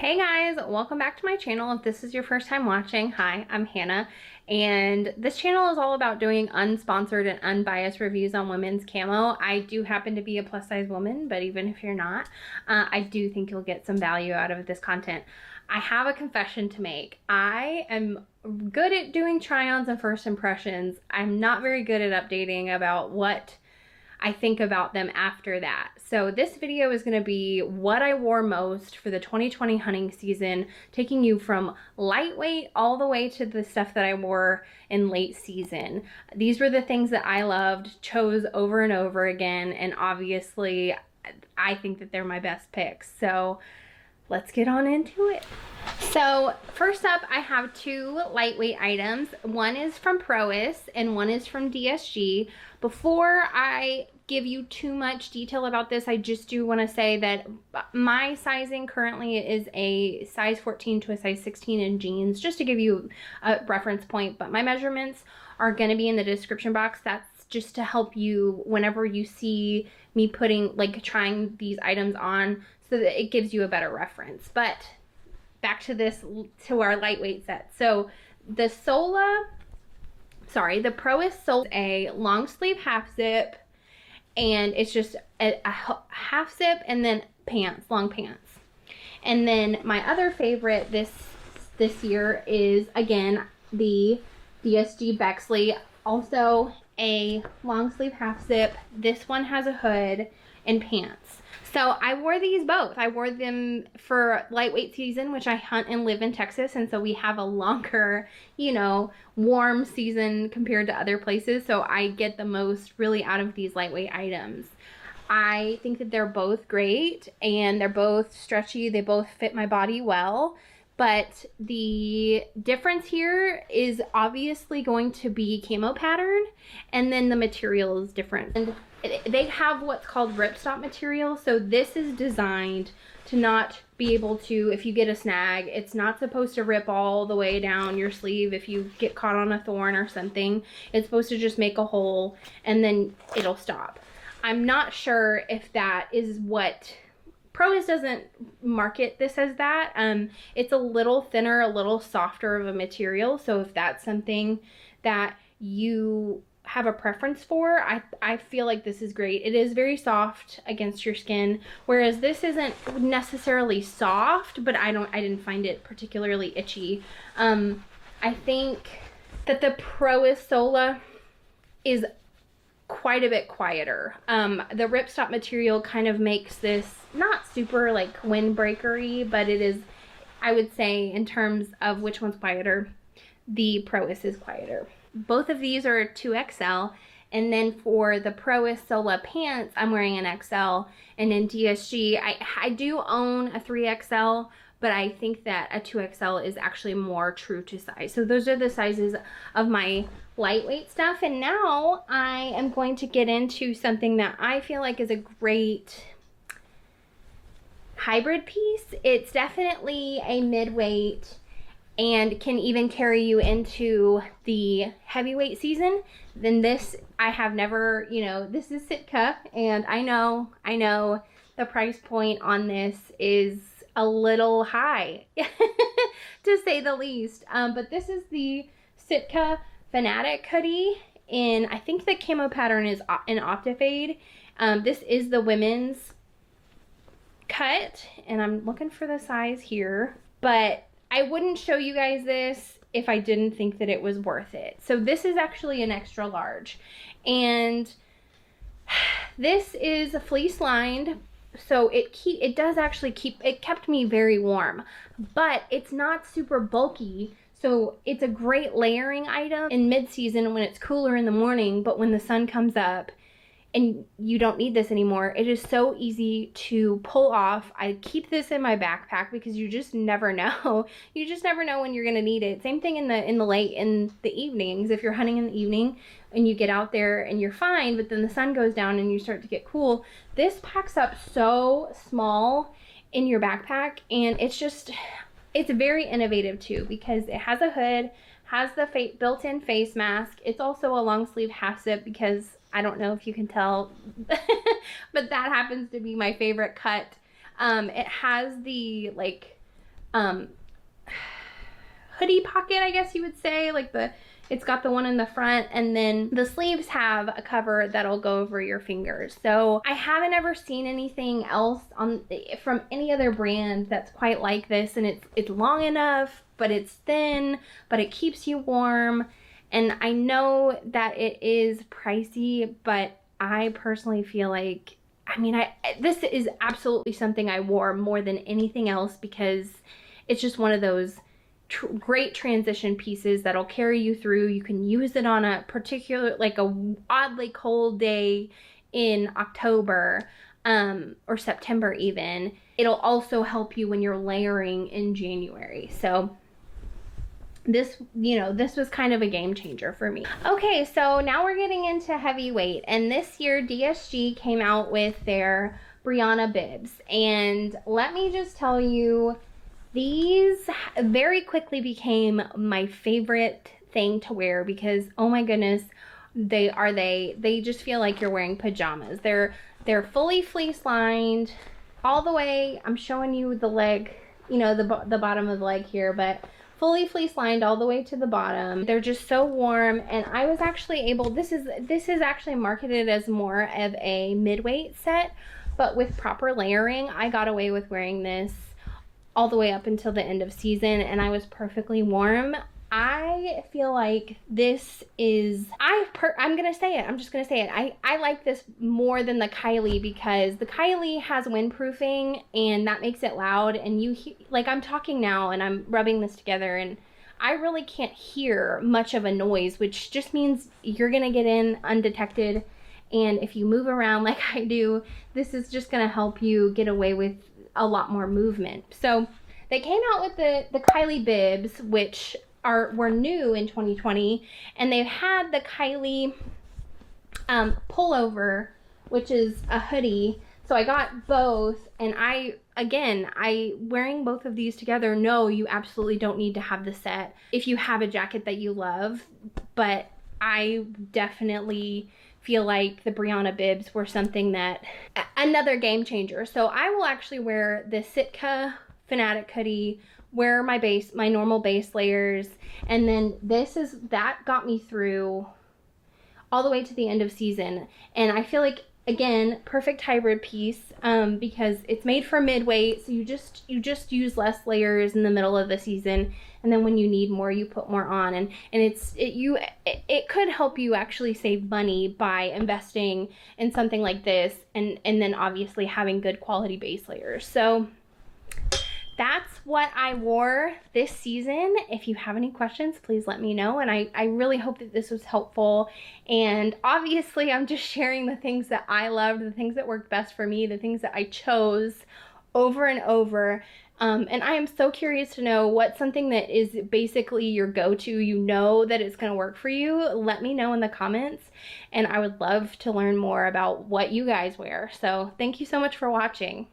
Hey guys, welcome back to my channel. If this is your first time watching, hi, I'm Hannah, and this channel is all about doing unsponsored and unbiased reviews on women's camo. I do happen to be a plus size woman, but even if you're not, I do think you'll get some value out of this content. I have a confession to make. I am good at doing try-ons and first impressions. I'm not very good at updating about what I think about them after that. So this video is gonna be what I wore most for the 2020 hunting season, taking you from lightweight all the way to the stuff that I wore in late season. These were the things that I loved, chose over and over again, and obviously I think that they're my best picks. So let's get on into it. So first up, I have two lightweight items. One is from Prois and one is from DSG. Before I give you too much detail about this, I just do want to say that my sizing currently is a size 14 to a size 16 in jeans, just to give you a reference point, but my measurements are going to be in the description box. That's just to help you whenever you see me trying these items on, so that it gives you a better reference. But back to our lightweight set. So the Prois Sola, a long sleeve half zip, and it's just a half zip and then pants, long pants. And then my other favorite this year is, again, the DSG Bexley, also a long sleeve half zip. This one has a hood and pants. So I wore these both. I wore them for lightweight season, which I hunt and live in Texas, and so we have a longer, warm season compared to other places, so I get the most really out of these lightweight items. I think that they're both great, and they're both stretchy. They both fit my body well, but the difference here is obviously going to be camo pattern, and then the material is different. And they have what's called ripstop material, so this is designed to not be able to, if you get a snag, it's not supposed to rip all the way down your sleeve if you get caught on a thorn or something. It's supposed to just make a hole and then it'll stop. I'm not sure if that is what Prois doesn't market this as that. It's a little thinner, a little softer of a material, so if that's something that you have a preference for, I feel like this is great. It is very soft against your skin, whereas this isn't necessarily soft, but I didn't find it particularly itchy. I think that the Prois Sola is quite a bit quieter. The ripstop material kind of makes this not super like windbreakery, but it is, I would say, in terms of which one's quieter, the Prois is quieter. Both of these are 2XL, and then for the Prois Sola pants, I'm wearing an XL, and in DSG, I do own a 3XL, but I think that a 2XL is actually more true to size. So those are the sizes of my lightweight stuff, and now I am going to get into something that I feel like is a great hybrid piece. It's definitely a midweight and can even carry you into the heavyweight season. Then this, I have never, this is Sitka, and I know the price point on this is a little high, to say the least. But this is the Sitka Fanatic hoodie in, I think the camo pattern is in Optifade. This is the women's cut, and I'm looking for the size here, but I wouldn't show you guys this if I didn't think that it was worth it. So this is actually an extra large, and this is fleece lined, so it does actually kept me very warm, but it's not super bulky. So it's a great layering item in mid-season when it's cooler in the morning, but when the sun comes up and you don't need this anymore, it is so easy to pull off. I keep this in my backpack because you just never know. You just never know when you're gonna need it. Same thing in the evenings. If you're hunting in the evening and you get out there and you're fine, but then the sun goes down and you start to get cool, this packs up so small in your backpack, and it's very innovative too, because it has a hood, has the built-in face mask. It's also a long sleeve half zip, because I don't know if you can tell, but that happens to be my favorite cut. It has the hoodie pocket, I guess you would say. Like it's got the one in the front, and then the sleeves have a cover that'll go over your fingers. So I haven't ever seen anything else from any other brand that's quite like this, and it's long enough, but it's thin, but it keeps you warm. And I know that it is pricey, but I personally feel like, I mean, this is absolutely something I wore more than anything else, because it's just one of those great transition pieces that'll carry you through. You can use it on a particular, like a oddly cold day in October or September even. It'll also help you when you're layering in January. So this, you know, this was kind of a game changer for me. Okay, so now we're getting into heavyweight, and this year DSG came out with their Brianna bibs, and let me just tell you, these very quickly became my favorite thing to wear, because oh my goodness, they just feel like you're wearing pajamas. They're fully fleece lined all the way. I'm showing you the leg, you know, the bottom of the leg here, but fully fleece lined all the way to the bottom. They're just so warm, and I was actually able, this is actually marketed as more of a mid-weight set, but with proper layering, I got away with wearing this all the way up until the end of season, and I was perfectly warm. I feel like this is, I'm gonna say it, I'm just gonna say it, I like this more than the Kylie, because the Kylie has windproofing and that makes it loud, and like I'm talking now and I'm rubbing this together and I really can't hear much of a noise, which just means you're gonna get in undetected, and if you move around like I do, this is just gonna help you get away with a lot more movement. So they came out with the Kylie bibs, which were new in 2020, and they've had the Kylie pullover, which is a hoodie. So I got both, and wearing both of these together, no, you absolutely don't need to have the set if you have a jacket that you love, but I definitely feel like the Brianna bibs were something that, another game changer. So I will actually wear the Sitka Fanatic hoodie, wear my normal base layers, and then that got me through all the way to the end of season. And I feel like, again, perfect hybrid piece, because it's made for midweight, so you just use less layers in the middle of the season, and then when you need more, you put more on, and it could help you actually save money by investing in something like this, and then obviously having good quality base layers. So that's what I wore this season. If you have any questions, please let me know. And I really hope that this was helpful. And obviously, I'm just sharing the things that I loved, the things that worked best for me, the things that I chose over and over. And I am so curious to know what's something that is basically your go-to, you know that it's going to work for you. Let me know in the comments, and I would love to learn more about what you guys wear. So thank you so much for watching.